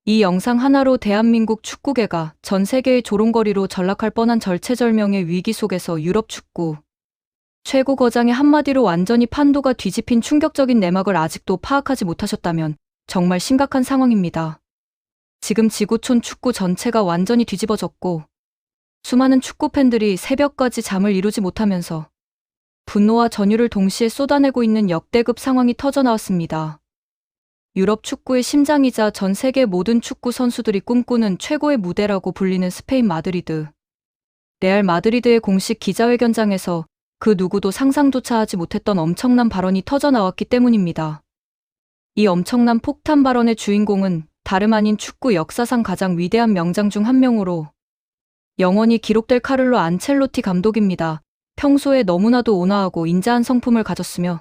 이 영상 하나로 대한민국 축구계가 전 세계의 조롱거리로 전락할 뻔한 절체절명의 위기 속에서 유럽 축구 최고 거장의 한마디로 완전히 판도가 뒤집힌 충격적인 내막을 아직도 파악하지 못하셨다면 정말 심각한 상황입니다. 지금 지구촌 축구 전체가 완전히 뒤집어졌고 수많은 축구 팬들이 새벽까지 잠을 이루지 못하면서 분노와 전율을 동시에 쏟아내고 있는 역대급 상황이 터져나왔습니다. 유럽 축구의 심장이자 전 세계 모든 축구 선수들이 꿈꾸는 최고의 무대라고 불리는 스페인 마드리드. 레알 마드리드의 공식 기자회견장에서 그 누구도 상상조차 하지 못했던 엄청난 발언이 터져나왔기 때문입니다. 이 엄청난 폭탄 발언의 주인공은 다름 아닌 축구 역사상 가장 위대한 명장 중 한 명으로 영원히 기록될 카를로 안첼로티 감독입니다. 평소에 너무나도 온화하고 인자한 성품을 가졌으며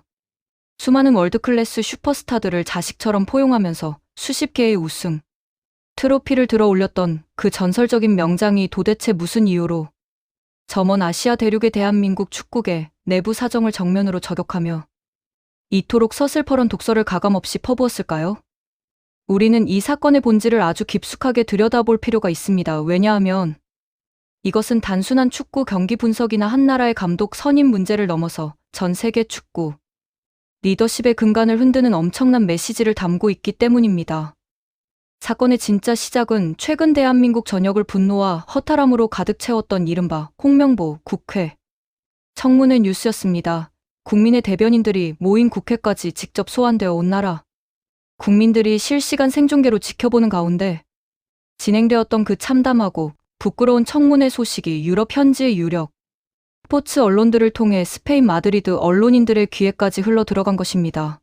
수많은 월드클래스 슈퍼스타들을 자식처럼 포용하면서 수십 개의 우승, 트로피를 들어 올렸던 그 전설적인 명장이 도대체 무슨 이유로 저먼 아시아 대륙의 대한민국 축구계 내부 사정을 정면으로 저격하며 이토록 서슬퍼런 독설을 가감없이 퍼부었을까요? 우리는 이 사건의 본질을 아주 깊숙하게 들여다볼 필요가 있습니다. 왜냐하면 이것은 단순한 축구 경기 분석이나 한 나라의 감독 선임 문제를 넘어서 전 세계 축구 리더십의 근간을 흔드는 엄청난 메시지를 담고 있기 때문입니다. 사건의 진짜 시작은 최근 대한민국 전역을 분노와 허탈함으로 가득 채웠던 이른바 홍명보 국회 청문회 뉴스였습니다. 국민의 대변인들이 모인 국회까지 직접 소환되어 온 나라. 국민들이 실시간 생중계로 지켜보는 가운데 진행되었던 그 참담하고 부끄러운 청문회 소식이 유럽 현지의 유력 스포츠 언론들을 통해 스페인 마드리드 언론인들의 귀에까지 흘러 들어간 것입니다.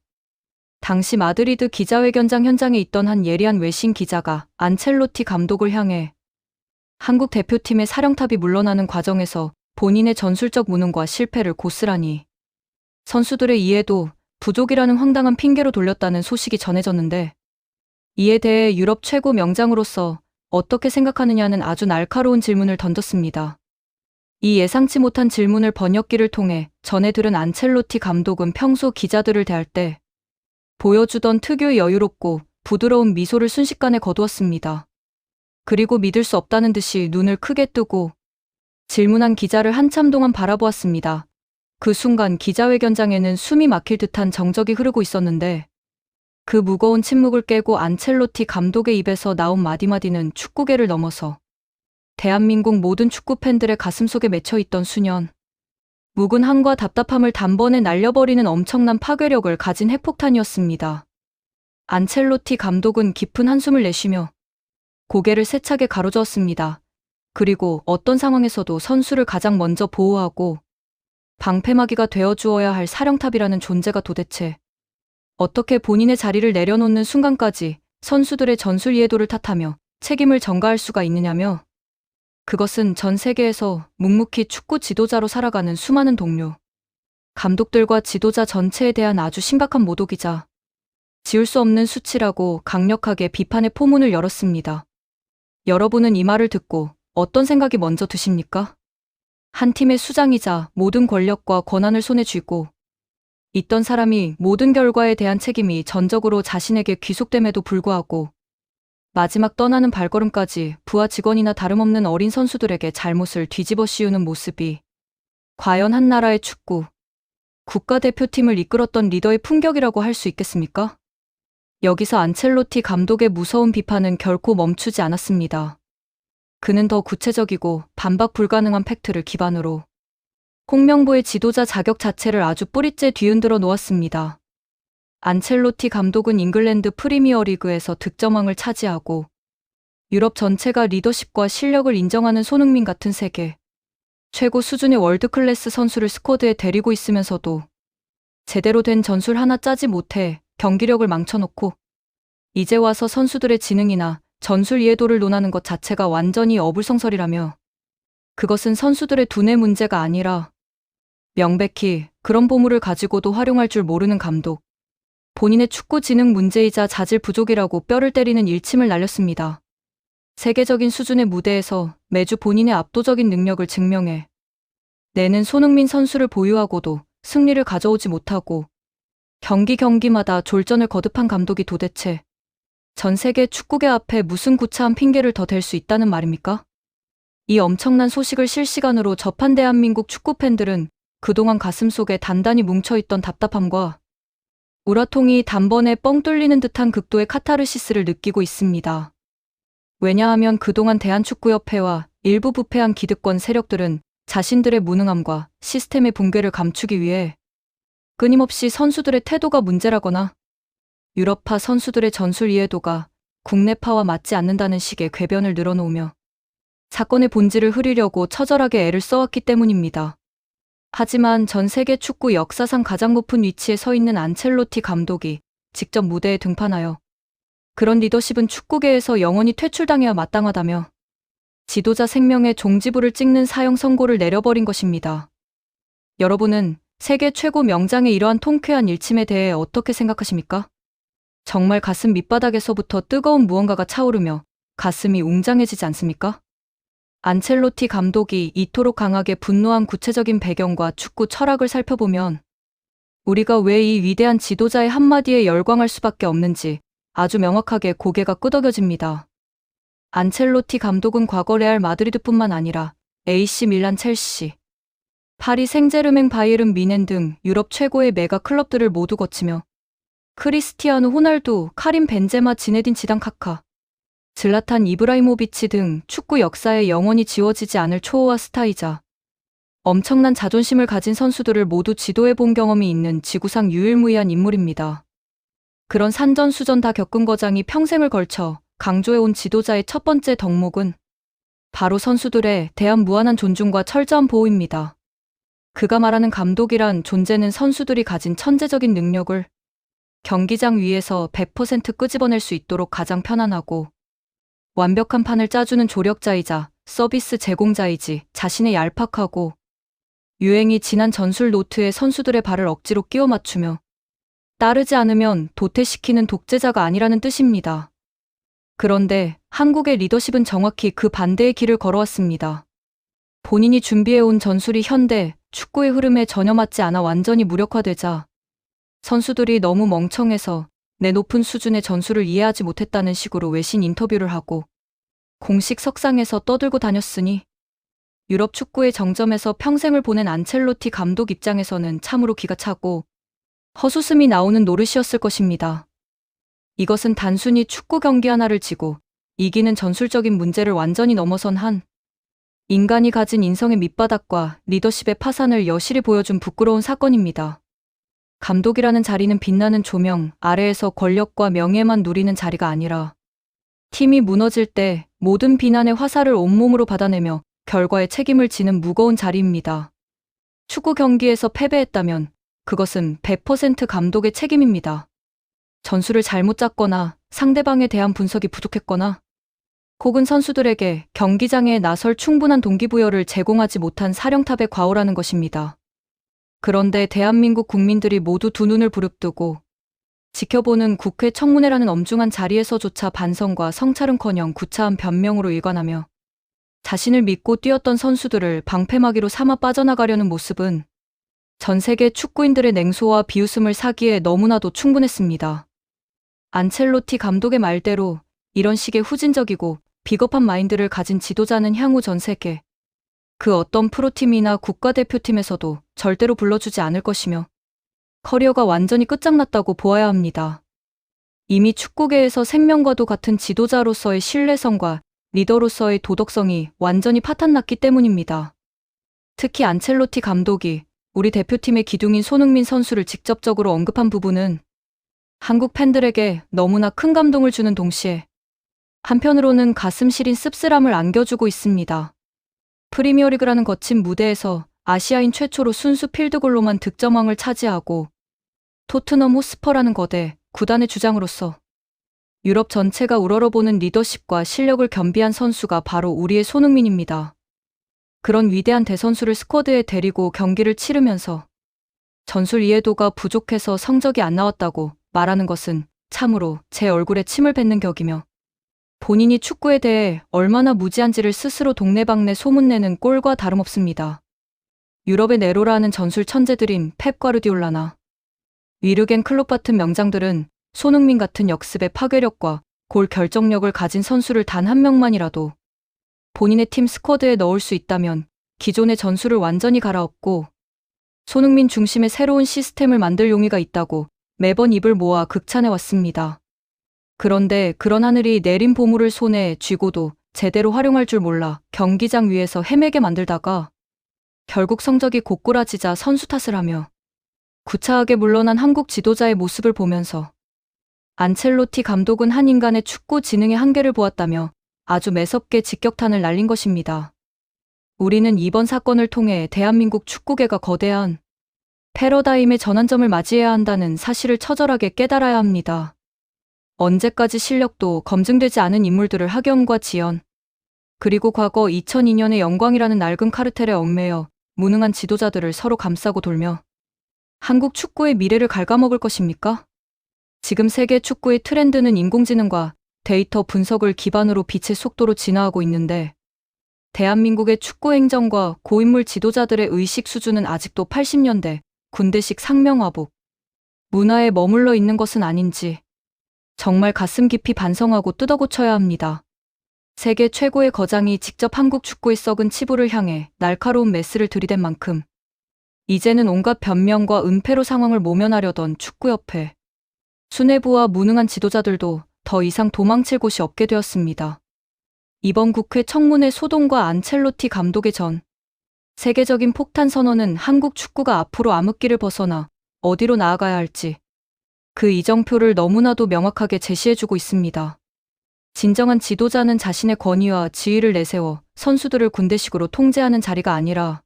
당시 마드리드 기자회견장 현장에 있던 한 예리한 외신 기자가 안첼로티 감독을 향해 한국 대표팀의 사령탑이 물러나는 과정에서 본인의 전술적 무능과 실패를 고스란히 선수들의 이해도 부족이라는 황당한 핑계로 돌렸다는 소식이 전해졌는데 이에 대해 유럽 최고 명장으로서 어떻게 생각하느냐는 아주 날카로운 질문을 던졌습니다. 이 예상치 못한 질문을 번역기를 통해 전해 들은 안첼로티 감독은 평소 기자들을 대할 때 보여주던 특유의 여유롭고 부드러운 미소를 순식간에 거두었습니다. 그리고 믿을 수 없다는 듯이 눈을 크게 뜨고 질문한 기자를 한참 동안 바라보았습니다. 그 순간 기자회견장에는 숨이 막힐 듯한 정적이 흐르고 있었는데 그 무거운 침묵을 깨고 안첼로티 감독의 입에서 나온 마디마디는 축구계를 넘어서 대한민국 모든 축구 팬들의 가슴속에 맺혀있던 수년, 묵은함과 답답함을 단번에 날려버리는 엄청난 파괴력을 가진 핵폭탄이었습니다. 안첼로티 감독은 깊은 한숨을 내쉬며 고개를 세차게 가로저었습니다. 그리고 어떤 상황에서도 선수를 가장 먼저 보호하고 방패막이가 되어주어야 할 사령탑이라는 존재가 도대체 어떻게 본인의 자리를 내려놓는 순간까지 선수들의 전술 이해도를 탓하며 책임을 전가할 수가 있느냐며 그것은 전 세계에서 묵묵히 축구 지도자로 살아가는 수많은 동료, 감독들과 지도자 전체에 대한 아주 심각한 모독이자 지울 수 없는 수치라고 강력하게 비판의 포문을 열었습니다. 여러분은 이 말을 듣고 어떤 생각이 먼저 드십니까? 한 팀의 수장이자 모든 권력과 권한을 손에 쥐고 있던 사람이 모든 결과에 대한 책임이 전적으로 자신에게 귀속됨에도 불구하고 마지막 떠나는 발걸음까지 부하 직원이나 다름없는 어린 선수들에게 잘못을 뒤집어 씌우는 모습이 과연 한 나라의 축구, 국가대표팀을 이끌었던 리더의 품격이라고 할 수 있겠습니까? 여기서 안첼로티 감독의 무서운 비판은 결코 멈추지 않았습니다. 그는 더 구체적이고 반박 불가능한 팩트를 기반으로 홍명보의 지도자 자격 자체를 아주 뿌리째 뒤흔들어 놓았습니다. 안첼로티 감독은 잉글랜드 프리미어리그에서 득점왕을 차지하고 유럽 전체가 리더십과 실력을 인정하는 손흥민 같은 세계 최고 수준의 월드클래스 선수를 스쿼드에 데리고 있으면서도 제대로 된 전술 하나 짜지 못해 경기력을 망쳐놓고 이제 와서 선수들의 지능이나 전술 이해도를 논하는 것 자체가 완전히 어불성설이라며 그것은 선수들의 두뇌 문제가 아니라 명백히 그런 보물을 가지고도 활용할 줄 모르는 감독, 본인의 축구 지능 문제이자 자질 부족이라고 뼈를 때리는 일침을 날렸습니다. 세계적인 수준의 무대에서 매주 본인의 압도적인 능력을 증명해 내는 손흥민 선수를 보유하고도 승리를 가져오지 못하고 경기마다 졸전을 거듭한 감독이 도대체 전 세계 축구계 앞에 무슨 구차한 핑계를 더 댈 수 있다는 말입니까? 이 엄청난 소식을 실시간으로 접한 대한민국 축구팬들은 그동안 가슴속에 단단히 뭉쳐있던 답답함과 우라통이 단번에 뻥 뚫리는 듯한 극도의 카타르시스를 느끼고 있습니다. 왜냐하면 그동안 대한축구협회와 일부 부패한 기득권 세력들은 자신들의 무능함과 시스템의 붕괴를 감추기 위해 끊임없이 선수들의 태도가 문제라거나 유럽파 선수들의 전술 이해도가 국내파와 맞지 않는다는 식의 궤변을 늘어놓으며 사건의 본질을 흐리려고 처절하게 애를 써왔기 때문입니다. 하지만 전 세계 축구 역사상 가장 높은 위치에 서 있는 안첼로티 감독이 직접 무대에 등판하여 그런 리더십은 축구계에서 영원히 퇴출당해야 마땅하다며 지도자 생명의 종지부를 찍는 사형 선고를 내려버린 것입니다. 여러분은 세계 최고 명장의 이러한 통쾌한 일침에 대해 어떻게 생각하십니까? 정말 가슴 밑바닥에서부터 뜨거운 무언가가 차오르며 가슴이 웅장해지지 않습니까? 안첼로티 감독이 이토록 강하게 분노한 구체적인 배경과 축구 철학을 살펴보면 우리가 왜 이 위대한 지도자의 한마디에 열광할 수밖에 없는지 아주 명확하게 고개가 끄덕여집니다. 안첼로티 감독은 과거 레알 마드리드뿐만 아니라 AC 밀란, 첼시, 파리 생제르맹, 바이에른 뮌헨 등 유럽 최고의 메가 클럽들을 모두 거치며 크리스티아누 호날두, 카림 벤제마, 지네딘 지단, 카카, 질라탄 이브라이모비치 등 축구 역사에 영원히 지워지지 않을 초호화 스타이자 엄청난 자존심을 가진 선수들을 모두 지도해본 경험이 있는 지구상 유일무이한 인물입니다. 그런 산전수전 다 겪은 거장이 평생을 걸쳐 강조해온 지도자의 첫 번째 덕목은 바로 선수들에 대한 무한한 존중과 철저한 보호입니다. 그가 말하는 감독이란 존재는 선수들이 가진 천재적인 능력을 경기장 위에서 100% 끄집어낼 수 있도록 가장 편안하고 완벽한 판을 짜주는 조력자이자 서비스 제공자이지 자신의 얄팍하고 유행이 지난 전술 노트에 선수들의 발을 억지로 끼워 맞추며 따르지 않으면 도태시키는 독재자가 아니라는 뜻입니다. 그런데 한국의 리더십은 정확히 그 반대의 길을 걸어왔습니다. 본인이 준비해온 전술이 현대 축구의 흐름에 전혀 맞지 않아 완전히 무력화되자 선수들이 너무 멍청해서 내 높은 수준의 전술을 이해하지 못했다는 식으로 외신 인터뷰를 하고 공식 석상에서 떠들고 다녔으니 유럽 축구의 정점에서 평생을 보낸 안첼로티 감독 입장에서는 참으로 기가 차고 헛웃음이 나오는 노릇이었을 것입니다. 이것은 단순히 축구 경기 하나를 지고 이기는 전술적인 문제를 완전히 넘어선 한 인간이 가진 인성의 밑바닥과 리더십의 파산을 여실히 보여준 부끄러운 사건입니다. 감독이라는 자리는 빛나는 조명 아래에서 권력과 명예만 누리는 자리가 아니라 팀이 무너질 때 모든 비난의 화살을 온몸으로 받아내며 결과에 책임을 지는 무거운 자리입니다. 축구 경기에서 패배했다면 그것은 100% 감독의 책임입니다. 전술을 잘못 짰거나 상대방에 대한 분석이 부족했거나 혹은 선수들에게 경기장에 나설 충분한 동기부여를 제공하지 못한 사령탑의 과오라는 것입니다. 그런데 대한민국 국민들이 모두 두 눈을 부릅뜨고 지켜보는 국회 청문회라는 엄중한 자리에서조차 반성과 성찰은커녕 구차한 변명으로 일관하며 자신을 믿고 뛰었던 선수들을 방패막이로 삼아 빠져나가려는 모습은 전 세계 축구인들의 냉소와 비웃음을 사기에 너무나도 충분했습니다. 안첼로티 감독의 말대로 이런 식의 후진적이고 비겁한 마인드를 가진 지도자는 향후 전 세계 그 어떤 프로팀이나 국가대표팀에서도 절대로 불러주지 않을 것이며 커리어가 완전히 끝장났다고 보아야 합니다. 이미 축구계에서 생명과도 같은 지도자로서의 신뢰성과 리더로서의 도덕성이 완전히 파탄났기 때문입니다. 특히 안첼로티 감독이 우리 대표팀의 기둥인 손흥민 선수를 직접적으로 언급한 부분은 한국 팬들에게 너무나 큰 감동을 주는 동시에 한편으로는 가슴 시린 씁쓸함을 안겨주고 있습니다. 프리미어리그라는 거친 무대에서 아시아인 최초로 순수 필드골로만 득점왕을 차지하고 토트넘 호스퍼라는 거대 구단의 주장으로서 유럽 전체가 우러러보는 리더십과 실력을 겸비한 선수가 바로 우리의 손흥민입니다. 그런 위대한 대선수를 스쿼드에 데리고 경기를 치르면서 전술 이해도가 부족해서 성적이 안 나왔다고 말하는 것은 참으로 제 얼굴에 침을 뱉는 격이며 본인이 축구에 대해 얼마나 무지한지를 스스로 동네방네 소문내는 꼴과 다름없습니다. 유럽의 네로라 하는 전술 천재들인 펩 과르디올라나 위르겐 클롭 같은 명장들은 손흥민 같은 역습의 파괴력과 골 결정력을 가진 선수를 단 한 명만이라도 본인의 팀 스쿼드에 넣을 수 있다면 기존의 전술을 완전히 갈아엎고 손흥민 중심의 새로운 시스템을 만들 용의가 있다고 매번 입을 모아 극찬해 왔습니다. 그런데 그런 하늘이 내린 보물을 손에 쥐고도 제대로 활용할 줄 몰라 경기장 위에서 헤매게 만들다가 결국 성적이 고꾸라지자 선수 탓을 하며 구차하게 물러난 한국 지도자의 모습을 보면서 안첼로티 감독은 한 인간의 축구 지능의 한계를 보았다며 아주 매섭게 직격탄을 날린 것입니다. 우리는 이번 사건을 통해 대한민국 축구계가 거대한 패러다임의 전환점을 맞이해야 한다는 사실을 처절하게 깨달아야 합니다. 언제까지 실력도 검증되지 않은 인물들을 학연과 지연, 그리고 과거 2002년의 영광이라는 낡은 카르텔에 얽매여 무능한 지도자들을 서로 감싸고 돌며 한국 축구의 미래를 갉아먹을 것입니까? 지금 세계 축구의 트렌드는 인공지능과 데이터 분석을 기반으로 빛의 속도로 진화하고 있는데 대한민국의 축구 행정과 고인물 지도자들의 의식 수준은 아직도 80년대 군대식 상명하복 문화에 머물러 있는 것은 아닌지 정말 가슴 깊이 반성하고 뜯어고쳐야 합니다. 세계 최고의 거장이 직접 한국 축구의 썩은 치부를 향해 날카로운 메스를 들이댄 만큼 이제는 온갖 변명과 은폐로 상황을 모면하려던 축구협회, 수뇌부와 무능한 지도자들도 더 이상 도망칠 곳이 없게 되었습니다. 이번 국회 청문회 소동과 안첼로티 감독의 전 세계적인 폭탄 선언은 한국 축구가 앞으로 암흑기를 벗어나 어디로 나아가야 할지 그 이정표를 너무나도 명확하게 제시해주고 있습니다. 진정한 지도자는 자신의 권위와 지위를 내세워 선수들을 군대식으로 통제하는 자리가 아니라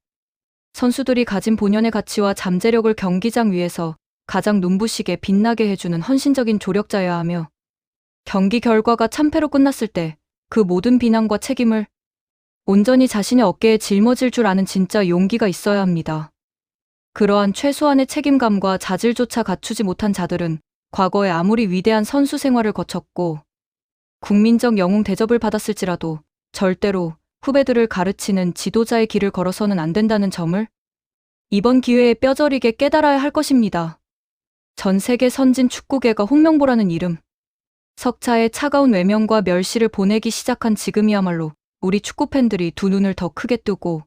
선수들이 가진 본연의 가치와 잠재력을 경기장 위에서 가장 눈부시게 빛나게 해주는 헌신적인 조력자여야 하며 경기 결과가 참패로 끝났을 때 그 모든 비난과 책임을 온전히 자신의 어깨에 짊어질 줄 아는 진짜 용기가 있어야 합니다. 그러한 최소한의 책임감과 자질조차 갖추지 못한 자들은 과거에 아무리 위대한 선수 생활을 거쳤고 국민적 영웅 대접을 받았을지라도 절대로 후배들을 가르치는 지도자의 길을 걸어서는 안 된다는 점을 이번 기회에 뼈저리게 깨달아야 할 것입니다. 전 세계 선진 축구계가 홍명보라는 이름, 석차의 차가운 외면과 멸시를 보내기 시작한 지금이야말로 우리 축구팬들이 두 눈을 더 크게 뜨고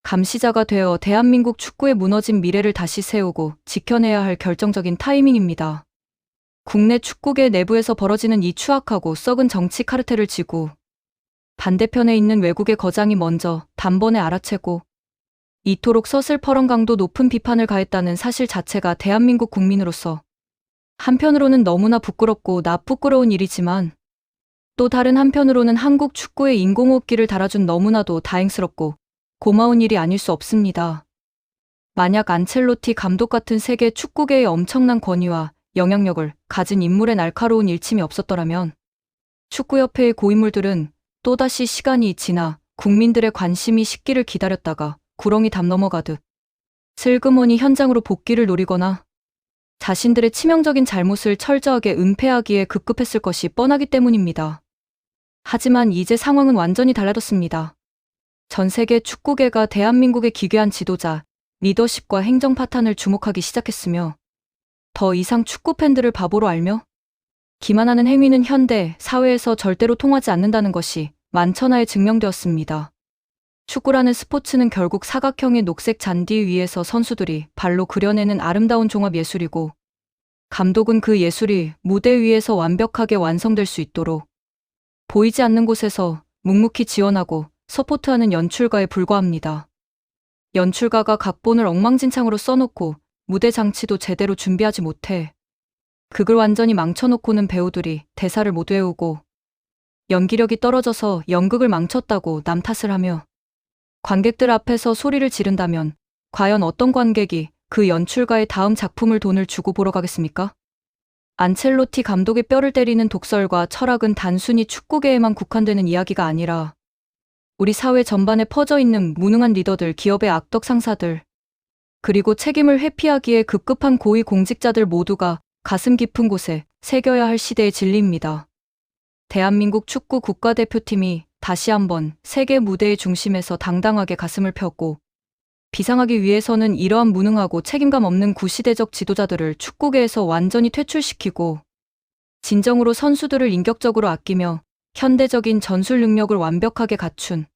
감시자가 되어 대한민국 축구의 무너진 미래를 다시 세우고 지켜내야 할 결정적인 타이밍입니다. 국내 축구계 내부에서 벌어지는 이 추악하고 썩은 정치 카르텔을 지고 반대편에 있는 외국의 거장이 먼저 단번에 알아채고 이토록 서슬퍼런 강도 높은 비판을 가했다는 사실 자체가 대한민국 국민으로서 한편으로는 너무나 부끄럽고 부끄러운 일이지만 또 다른 한편으로는 한국 축구의 인공호흡기를 달아준 너무나도 다행스럽고 고마운 일이 아닐 수 없습니다. 만약 안첼로티 감독 같은 세계 축구계의 엄청난 권위와 영향력을 가진 인물의 날카로운 일침이 없었더라면 축구협회의 고인물들은 또다시 시간이 지나 국민들의 관심이 식기를 기다렸다가 구렁이 담 넘어가듯 슬그머니 현장으로 복귀를 노리거나 자신들의 치명적인 잘못을 철저하게 은폐하기에 급급했을 것이 뻔하기 때문입니다. 하지만 이제 상황은 완전히 달라졌습니다. 전 세계 축구계가 대한민국의 기괴한 지도자, 리더십과 행정 파탄을 주목하기 시작했으며 더 이상 축구 팬들을 바보로 알며 기만하는 행위는 현대 사회에서 절대로 통하지 않는다는 것이 만천하에 증명되었습니다. 축구라는 스포츠는 결국 사각형의 녹색 잔디 위에서 선수들이 발로 그려내는 아름다운 종합 예술이고 감독은 그 예술이 무대 위에서 완벽하게 완성될 수 있도록 보이지 않는 곳에서 묵묵히 지원하고 서포트하는 연출가에 불과합니다. 연출가가 각본을 엉망진창으로 써놓고 무대 장치도 제대로 준비하지 못해 극을 완전히 망쳐놓고는 배우들이 대사를 못 외우고 연기력이 떨어져서 연극을 망쳤다고 남 탓을 하며 관객들 앞에서 소리를 지른다면 과연 어떤 관객이 그 연출가의 다음 작품을 돈을 주고 보러 가겠습니까? 안첼로티 감독의 뼈를 때리는 독설과 철학은 단순히 축구계에만 국한되는 이야기가 아니라 우리 사회 전반에 퍼져 있는 무능한 리더들, 기업의 악덕 상사들, 그리고 책임을 회피하기에 급급한 고위 공직자들 모두가 가슴 깊은 곳에 새겨야 할 시대의 진리입니다. 대한민국 축구 국가대표팀이 다시 한번 세계 무대의 중심에서 당당하게 가슴을 펴고 비상하기 위해서는 이러한 무능하고 책임감 없는 구시대적 지도자들을 축구계에서 완전히 퇴출시키고 진정으로 선수들을 인격적으로 아끼며 현대적인 전술 능력을 완벽하게 갖춘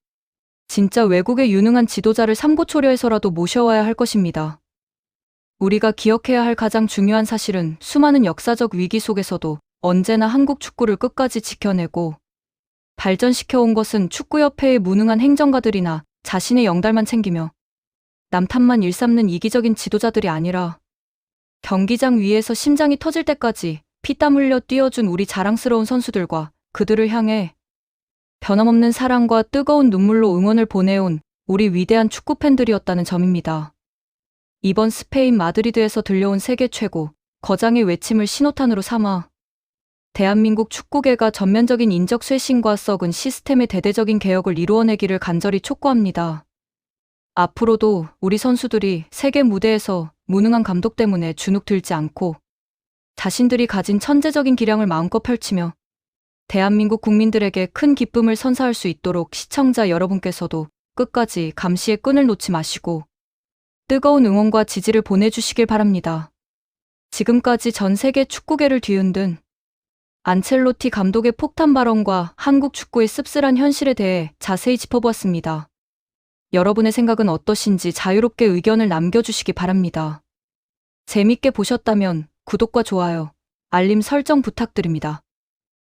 진짜 외국의 유능한 지도자를 삼고초려해서라도 모셔와야 할 것입니다. 우리가 기억해야 할 가장 중요한 사실은 수많은 역사적 위기 속에서도 언제나 한국 축구를 끝까지 지켜내고 발전시켜온 것은 축구협회의 무능한 행정가들이나 자신의 영달만 챙기며 남탓만 일삼는 이기적인 지도자들이 아니라 경기장 위에서 심장이 터질 때까지 피땀 흘려 뛰어준 우리 자랑스러운 선수들과 그들을 향해 변함없는 사랑과 뜨거운 눈물로 응원을 보내온 우리 위대한 축구팬들이었다는 점입니다. 이번 스페인 마드리드에서 들려온 세계 최고 거장의 외침을 신호탄으로 삼아 대한민국 축구계가 전면적인 인적 쇄신과 썩은 시스템의 대대적인 개혁을 이루어내기를 간절히 촉구합니다. 앞으로도 우리 선수들이 세계 무대에서 무능한 감독 때문에 주눅 들지 않고 자신들이 가진 천재적인 기량을 마음껏 펼치며 대한민국 국민들에게 큰 기쁨을 선사할 수 있도록 시청자 여러분께서도 끝까지 감시의 끈을 놓지 마시고 뜨거운 응원과 지지를 보내주시길 바랍니다. 지금까지 전 세계 축구계를 뒤흔든 안첼로티 감독의 폭탄 발언과 한국 축구의 씁쓸한 현실에 대해 자세히 짚어보았습니다. 여러분의 생각은 어떠신지 자유롭게 의견을 남겨주시기 바랍니다. 재밌게 보셨다면 구독과 좋아요, 알림 설정 부탁드립니다.